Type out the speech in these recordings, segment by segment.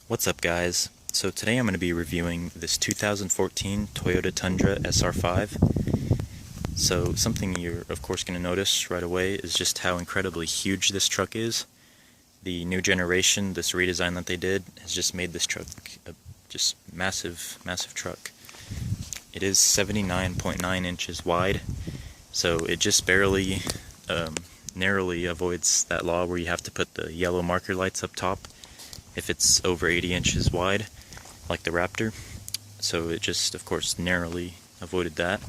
What's up, guys? So today I'm going to be reviewing this 2014 Toyota Tundra SR5. So something you're of course going to notice right away is just how incredibly huge this truck is. The new generation, this redesign that they did, has just made this truck a just massive truck. It is 79.9 inches wide, so it just barely, narrowly avoids that law where you have to put the yellow marker lights up top if it's over 80 inches wide, like the Raptor. So it just, of course, narrowly avoided that.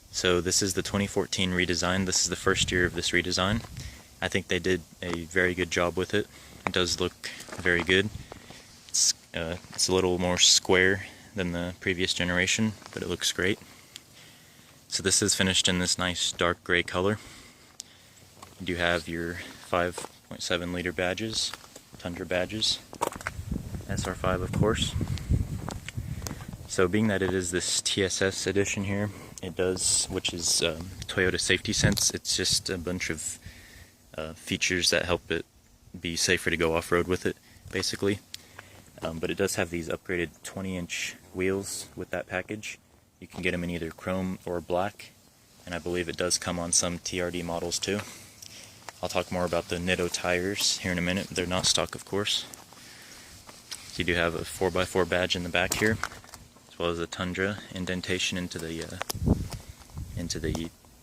So this is the 2014 redesign. This is the first year of this redesign. I think they did a very good job with it. It does look very good. It's a little more square than the previous generation, but it looks great. So this is finished in this nice dark gray color. You do have your 5.7 liter badges, Tundra badges, SR5 of course. So being that it is this TSS edition here, it does, which is Toyota Safety Sense, it's just a bunch of features that help it be safer to go off-road with it, basically. But it does have these upgraded 20-inch wheels with that package. You can get them in either chrome or black, and I believe it does come on some TRD models too. I'll talk more about the Nitto tires here in a minute. They're not stock, of course. So you do have a 4x4 badge in the back here, as well as a Tundra indentation into the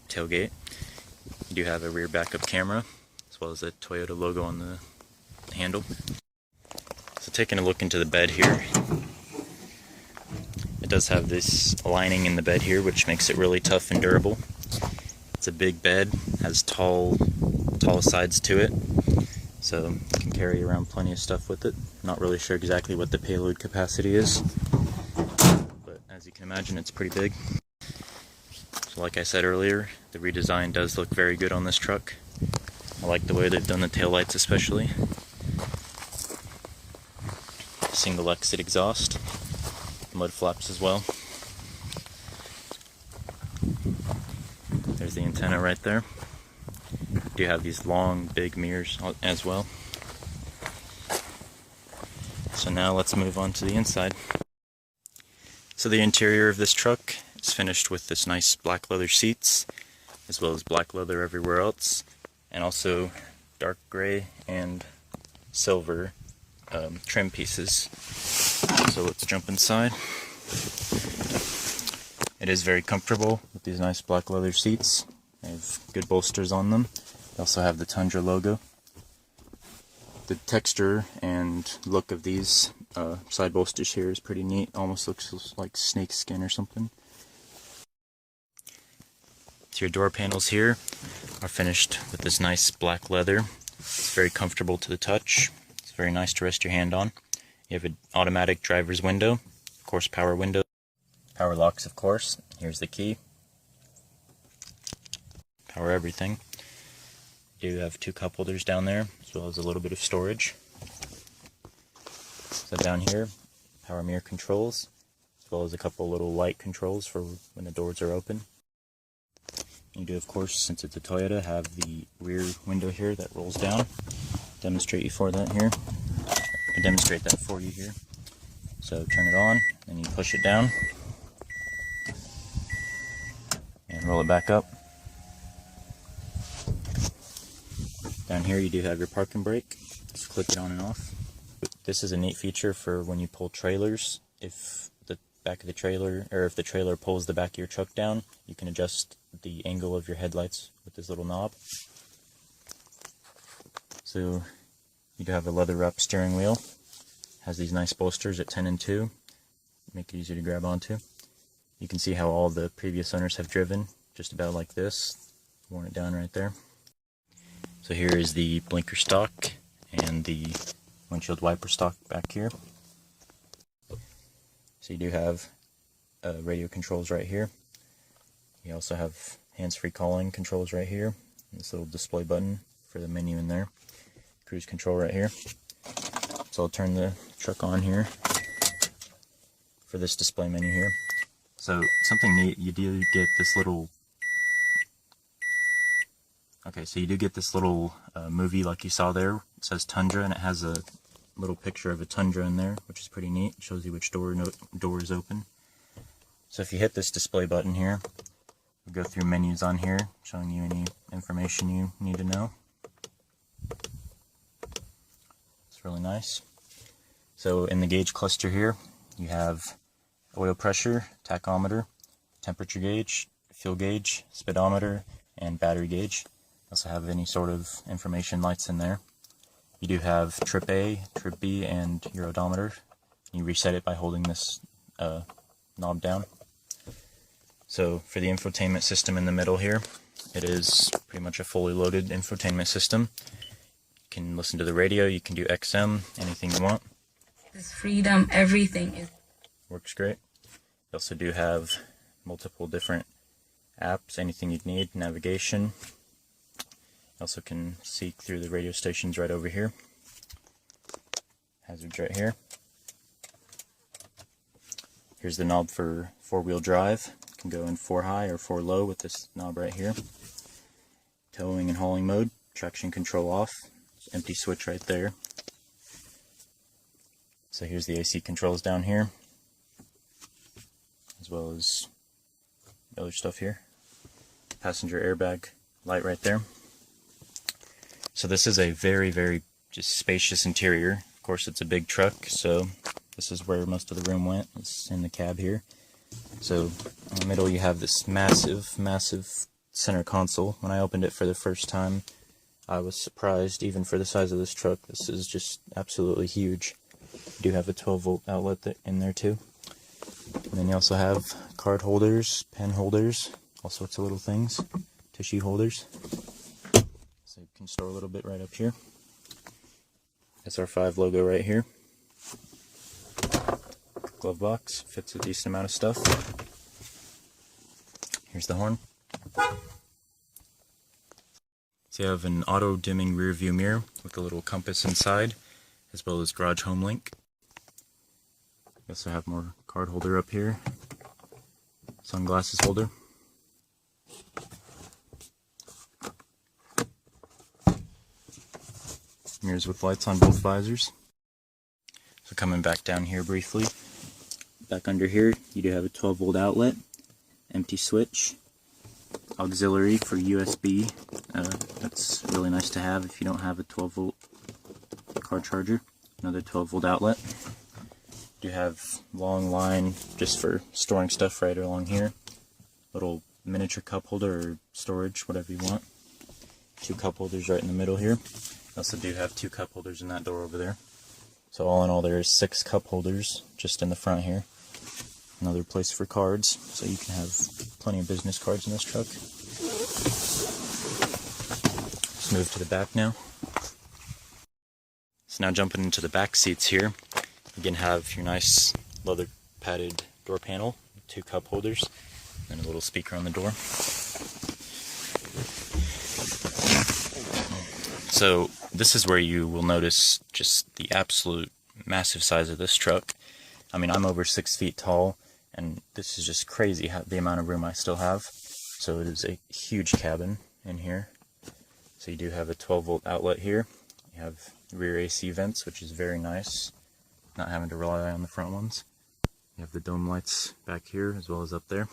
tailgate. You do have a rear backup camera, as well as a Toyota logo on the handle. So taking a look into the bed here, it does have this lining in the bed here, which makes it really tough and durable. It's a big bed, has tall sides to it, so you can carry around plenty of stuff with it. Not really sure exactly what the payload capacity is, but as you can imagine, it's pretty big. So like I said earlier, the redesign does look very good on this truck. I like the way they've done the taillights especially. Single exit exhaust, mud flaps as well. There's the antenna right there. You do have these long, big mirrors as well. So now let's move on to the inside. So the interior of this truck is finished with this nice black leather seats, as well as black leather everywhere else, and also dark gray and silver trim pieces. So let's jump inside. It is very comfortable with these nice black leather seats. They have good bolsters on them. They also have the Tundra logo. The texture and look of these side bolsters here is pretty neat. Almost looks like snake skin or something. So your door panels here are finished with this nice black leather. It's very comfortable to the touch. It's very nice to rest your hand on. You have an automatic driver's window, of course power window. Power locks, of course. Here's the key. Power everything. You do have two cup holders down there, as well as a little bit of storage. So down here, power mirror controls, as well as a couple little light controls for when the doors are open. You do, of course, since it's a Toyota, have the rear window here that rolls down. Demonstrate that for you here. So turn it on, then you push it down, and roll it back up. Down here you do have your parking brake. Just click it on and off. This is a neat feature for when you pull trailers. If the back of the trailer, or if the trailer pulls the back of your truck down, you can adjust the angle of your headlights with this little knob. So you do have a leather wrapped steering wheel. Has these nice bolsters at 10 and 2. Make it easier to grab onto. You can see how all the previous owners have driven, just about like this. Worn it down right there. So here is the blinker stock and the windshield wiper stock back here. So you do have radio controls right here. You also have hands-free calling controls right here. This little display button for the menu in there. Cruise control right here. So I'll turn the truck on here for this display menu here. So something neat, you do get this little Okay, so you do get this little movie like you saw there. It says Tundra, and it has a little picture of a Tundra in there, which is pretty neat. It shows you which door is open. So if you hit this display button here, we'll go through menus on here, showing you any information you need to know. It's really nice. So in the gauge cluster here, you have oil pressure, tachometer, temperature gauge, fuel gauge, speedometer, and battery gauge. Also have any sort of information lights in there. You do have trip A, trip B, and your odometer. You reset it by holding this knob down. So for the infotainment system in the middle here, it is pretty much a fully loaded infotainment system. You can listen to the radio, you can do XM, anything you want. This freedom, everything is works great. You also do have multiple different apps, anything you'd need, navigation. You also can seek through the radio stations right over here. Hazards right here. Here's the knob for four-wheel drive. You can go in 4 high or 4 low with this knob right here. Towing and hauling mode, traction control off, empty switch right there. So here's the AC controls down here, as well as other stuff here. Passenger airbag light right there. So this is a very, very just spacious interior. Of course, it's a big truck, so this is where most of the room went. It's in the cab here. So in the middle you have this massive, massive center console. When I opened it for the first time, I was surprised, even for the size of this truck. This is just absolutely huge. You do have a 12-volt outlet in there too. And then you also have card holders, pen holders, all sorts of little things, tissue holders. So you can store a little bit right up here. SR5 logo right here. Glove box, fits a decent amount of stuff. Here's the horn. So you have an auto dimming rear view mirror with a little compass inside, as well as garage home link. You also have more card holder up here, sunglasses holder. Mirrors with lights on both visors. So coming back down here briefly, back under here you do have a 12-volt outlet, empty switch, auxiliary for USB. That's really nice to have if you don't have a 12-volt car charger. Another 12-volt outlet. You have long line just for storing stuff right along here. Little miniature cup holder or storage, whatever you want. 2 cup holders right in the middle here. You also do have 2 cup holders in that door over there. So all in all, there is 6 cup holders just in the front here. Another place for cards, so you can have plenty of business cards in this truck. Let's move to the back now. So now jumping into the back seats here, you can have your nice leather padded door panel, 2 cup holders, and a little speaker on the door. So this is where you will notice just the absolute massive size of this truck. I mean, I'm over 6 feet tall, and this is just crazy how the amount of room I still have. So it is a huge cabin in here. So you do have a 12-volt outlet here. You have rear AC vents, which is very nice, not having to rely on the front ones. You have the dome lights back here as well as up there.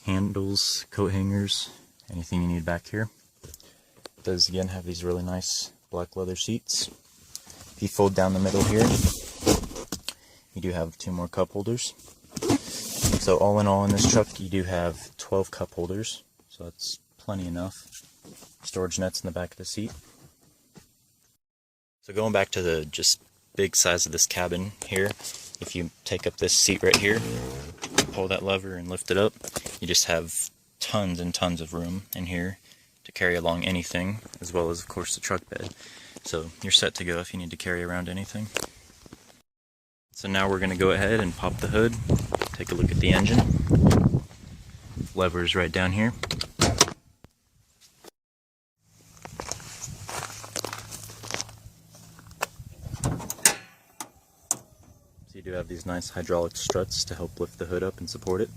Handles, coat hangers, anything you need back here. It does again have these really nice black leather seats. If you fold down the middle here, you do have 2 more cup holders. So all in all in this truck you do have 12 cup holders, so that's plenty enough. Storage nets in the back of the seat. So going back to the just big size of this cabin here, if you take up this seat right here, pull that lever and lift it up, you just have tons and tons of room in here to carry along anything, as well as of course the truck bed. So you're set to go if you need to carry around anything. So now we're going to go ahead and pop the hood, take a look at the engine. Lever is right down here. So you do have these nice hydraulic struts to help lift the hood up and support it.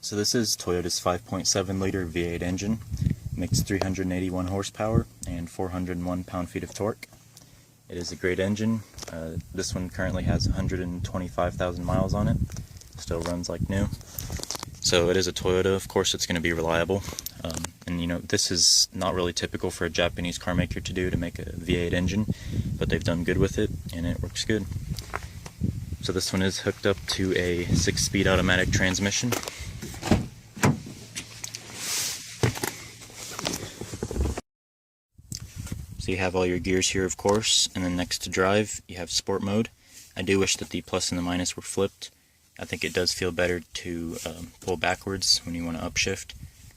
So this is Toyota's 5.7 liter V8 engine. It makes 381 horsepower and 401 pound-feet of torque. It is a great engine. This one currently has 125,000 miles on it. Still runs like new. So it is a Toyota. Of course it's going to be reliable. And you know, this is not really typical for a Japanese car maker to do, to make a V8 engine, but they've done good with it and it works good. So this one is hooked up to a 6-speed automatic transmission. So you have all your gears here, of course, and then next to drive you have sport mode. I do wish that the plus and the minus were flipped. I think it does feel better to pull backwards when you want to upshift,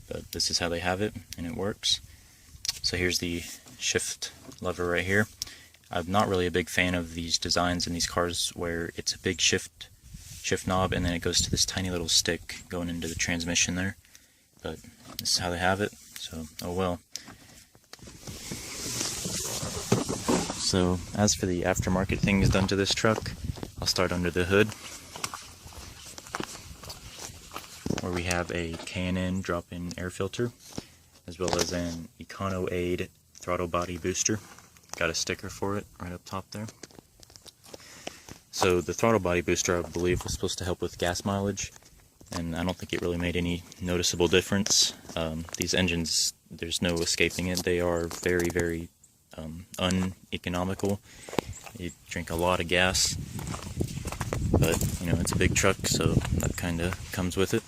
but this is how they have it and it works. So here's the shift lever right here. I'm not really a big fan of these designs in these cars where it's a big shift knob and then it goes to this tiny little stick going into the transmission there, but this is how they have it, so oh well. So as for the aftermarket things done to this truck, I'll start under the hood, where we have a K&N drop-in air filter, as well as an Econo Aid throttle body booster. Got a sticker for it right up top there. So the throttle body booster, I believe, was supposed to help with gas mileage, and I don't think it really made any noticeable difference. These engines, there's no escaping it. They are very, very uneconomical. You drink a lot of gas, but you know, it's a big truck, so that kind of comes with it.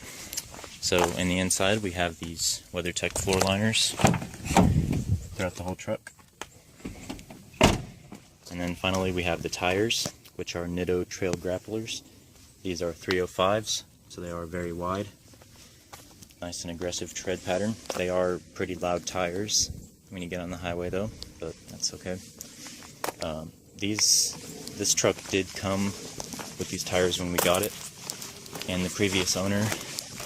So in the inside we have these WeatherTech floor liners throughout the whole truck, and then finally we have the tires, which are Nitto Trail Grapplers. These are 305s, so they are very wide. Nice and aggressive tread pattern. They are pretty loud tires when you get on the highway though, but that's okay. This truck did come with these tires when we got it, and the previous owner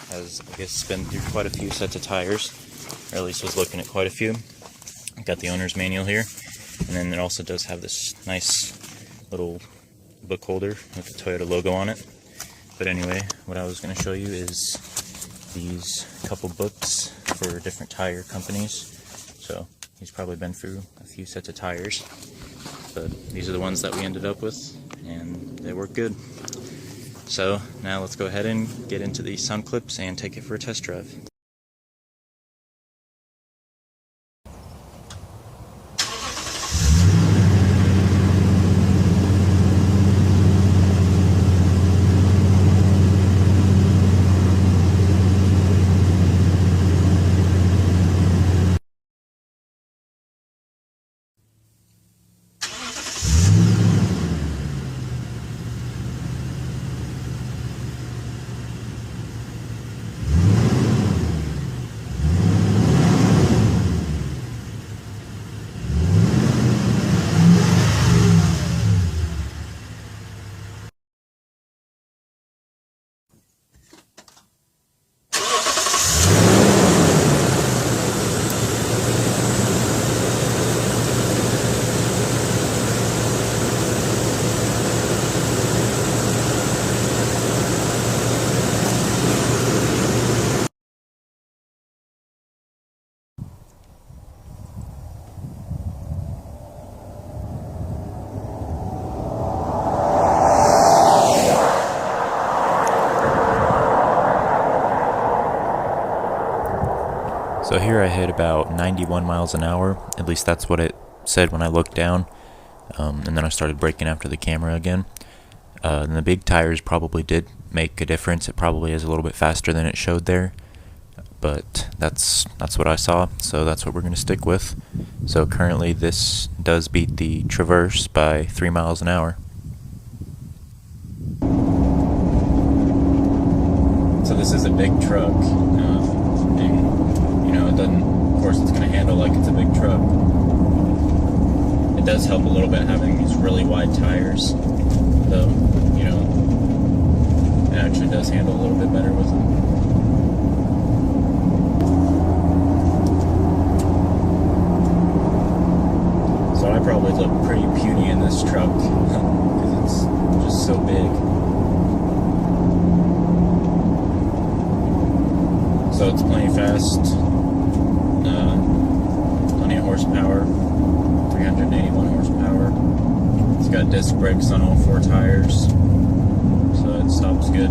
has, I guess, been through quite a few sets of tires, or at least was looking at quite a few. Got the owner's manual here, and then it also does have this nice little book holder with the Toyota logo on it. But anyway, what I was going to show you is these couple books for different tire companies. So he's probably been through a few sets of tires, but these are the ones that we ended up with, and they work good. So now let's go ahead and get into the sound clips and take it for a test drive. So here I hit about 91 miles an hour, at least that's what it said when I looked down, and then I started braking after the camera again. And the big tires probably did make a difference. It probably is a little bit faster than it showed there, but that's what I saw, so that's what we're going to stick with. So currently this does beat the Traverse by 3 miles an hour. So this is a big truck, and you know, it doesn't, of course it's going to handle like it's a big truck. It does help a little bit having these really wide tires, though, you know, it actually does handle a little bit better with them. So I probably look pretty puny in this truck, because it's just so big. So it's plenty fast, plenty of horsepower, 381 horsepower. disc brakes on all 4 tires, so that stops good.